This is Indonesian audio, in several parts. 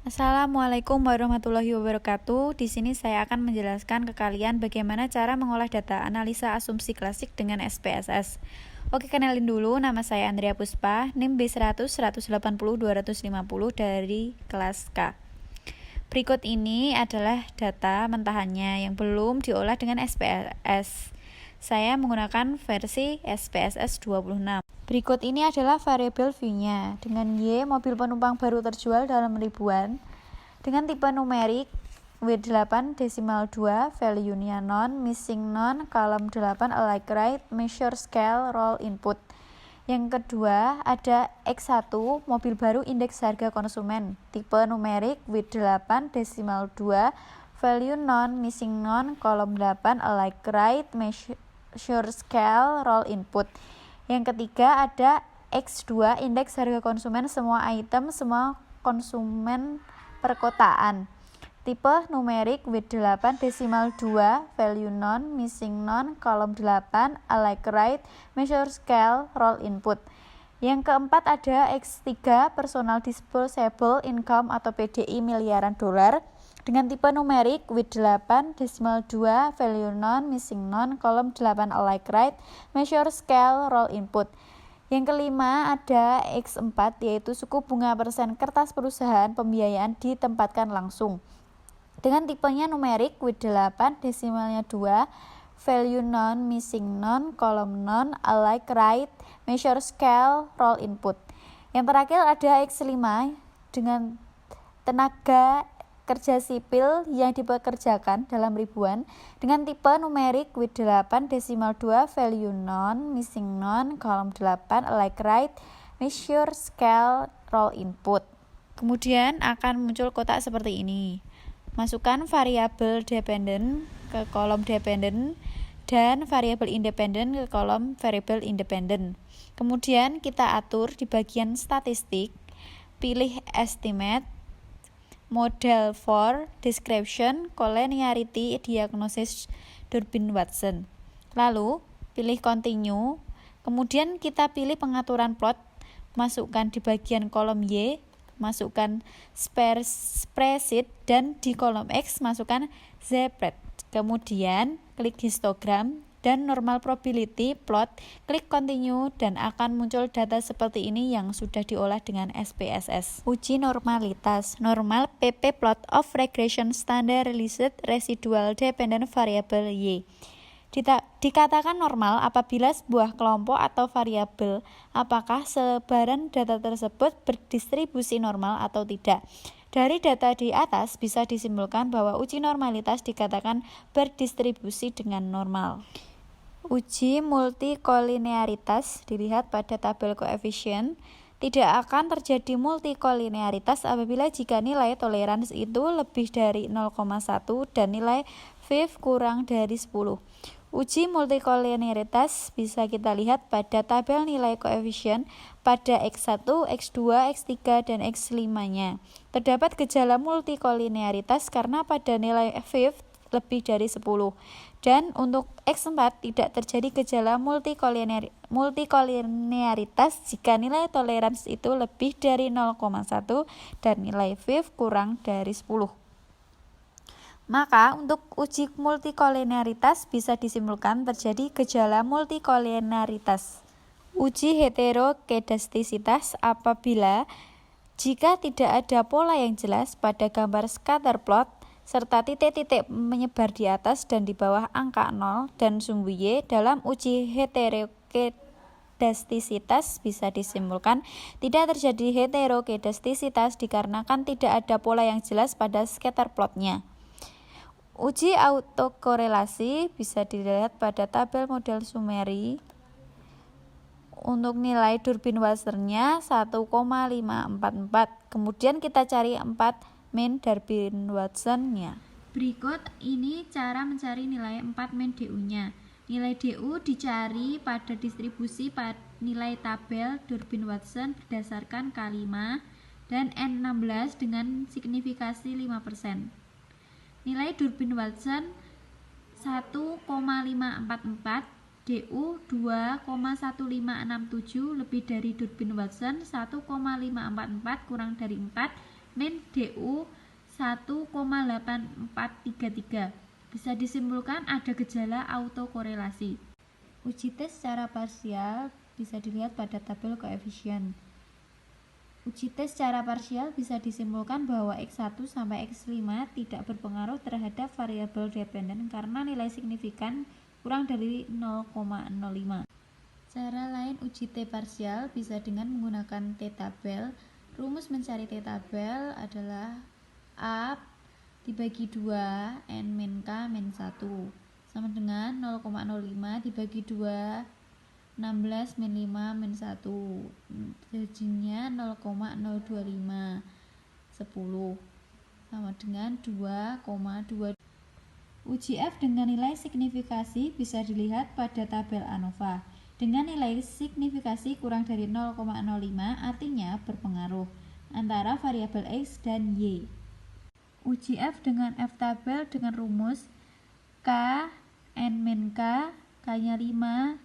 Assalamualaikum warahmatullahi wabarakatuh. Di sini saya akan menjelaskan ke kalian bagaimana cara mengolah data analisa asumsi klasik dengan SPSS. Oke, kenalin dulu, nama saya Andrea Puspa, NIM B100 180 250 dari kelas K. Berikut ini adalah data mentahannya yang belum diolah dengan SPSS. Saya menggunakan versi SPSS 26. Berikut ini adalah variabel view-nya. Dengan Y, mobil penumpang baru terjual dalam ribuan. Dengan tipe numerik W8 desimal 2, value-nya non, missing non, column 8, alike right, measure scale, roll input. Yang kedua ada X1, mobil baru indeks harga konsumen, tipe numerik W8 desimal 2, value non, missing non, column 8, alike right, measure scale, roll input. Yang ketiga ada X2, indeks harga konsumen semua item, semua konsumen perkotaan, tipe numerik W8 desimal 2, value non, missing non, column 8, alike right, measure scale, roll input. Yang keempat ada X3, personal disposable income atau PDI miliaran dolar dengan tipe numerik W8 desimal 2, value non, missing non, column 8, alike right, measure scale, roll input. Yang kelima ada X4, yaitu suku bunga persen kertas perusahaan pembiayaan ditempatkan langsung dengan tipenya numerik W8 desimalnya 2, value non, missing non, column non, alike right, measure scale, roll input. Yang terakhir ada X5 dengan tenaga kerja sipil yang dipekerjakan dalam ribuan dengan tipe numerik W8 desimal 2, value non, missing non, column 8, alike right, measure scale, roll input. Kemudian akan muncul kotak seperti ini. Masukkan variabel dependent ke kolom dependent dan variabel independent ke kolom variabel independent. Kemudian kita atur di bagian statistik, pilih estimate, model for, description, collinearity, diagnosis, Durbin-Watson. Lalu pilih continue, kemudian kita pilih pengaturan plot, masukkan di bagian kolom Y, masukkan spreadsheet, dan di kolom X masukkan spread. Kemudian klik histogram dan normal probability plot, klik continue dan akan muncul data seperti ini yang sudah diolah dengan SPSS. Uji normalitas. Normal PP plot of regression standardized residual dependent variable Y. Dikatakan normal apabila sebuah kelompok atau variabel apakah sebaran data tersebut berdistribusi normal atau tidak. Dari data di atas bisa disimpulkan bahwa uji normalitas dikatakan berdistribusi dengan normal. Uji multikolinearitas dilihat pada tabel koefisien. Tidak akan terjadi multikolinearitas apabila jika nilai toleransi itu lebih dari 0,1 dan nilai VIF kurang dari 10. Uji multikolinearitas bisa kita lihat pada tabel nilai koefisien pada X1, X2, X3, dan X5-nya. Terdapat gejala multikolinearitas karena pada nilai VIF lebih dari 10. Dan untuk X4 tidak terjadi gejala multikolinearitas jika nilai toleransi itu lebih dari 0,1 dan nilai VIF kurang dari 10. Maka untuk uji multikolinearitas bisa disimpulkan terjadi gejala multikolinearitas. Uji heterokedastisitas apabila jika tidak ada pola yang jelas pada gambar scatter plot serta titik-titik menyebar di atas dan di bawah angka 0 dan sumbu Y, dalam uji heterokedastisitas bisa disimpulkan tidak terjadi heterokedastisitas dikarenakan tidak ada pola yang jelas pada scatter plotnya. Uji autokorelasi bisa dilihat pada tabel model summary. Untuk nilai Durbin-Watsonnya 1,544. Kemudian kita cari 4 mean Durbin-Watsonnya. Berikut ini cara mencari nilai 4 mean DU-nya. Nilai DU dicari pada distribusi nilai tabel Durbin-Watson berdasarkan K5 dan N16 dengan signifikasi 5%. Nilai Durbin-Watson 1,544, DU 2,1567 lebih dari Durbin-Watson 1,544 kurang dari 4 min DU 1,8433. Bisa disimpulkan ada gejala autokorelasi. Uji tes secara parsial bisa dilihat pada tabel koefisien. Uji tes secara parsial bisa disimpulkan bahwa X1 sampai X5 tidak berpengaruh terhadap variabel dependen karena nilai signifikan kurang dari 0,05. Cara lain uji T parsial bisa dengan menggunakan T-tabel. Rumus mencari T-tabel adalah A dibagi 2 N min K min 1 sama dengan 0,05 dibagi 2 16 min 5 min 1, jadinya 0,025 10 sama dengan 2,2. Uji F dengan nilai signifikasi bisa dilihat pada tabel ANOVA. Dengan nilai signifikasi kurang dari 0,05 artinya berpengaruh antara variabel X dan Y. Uji F dengan F-tabel dengan rumus K N min K, K-nya 5,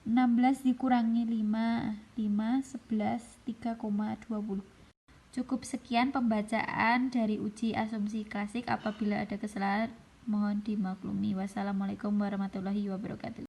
16 dikurangi 5, 11, 3,20. Cukup sekian pembacaan dari uji asumsi klasik. Apabila ada kesalahan mohon dimaklumi. Wassalamualaikum warahmatullahi wabarakatuh.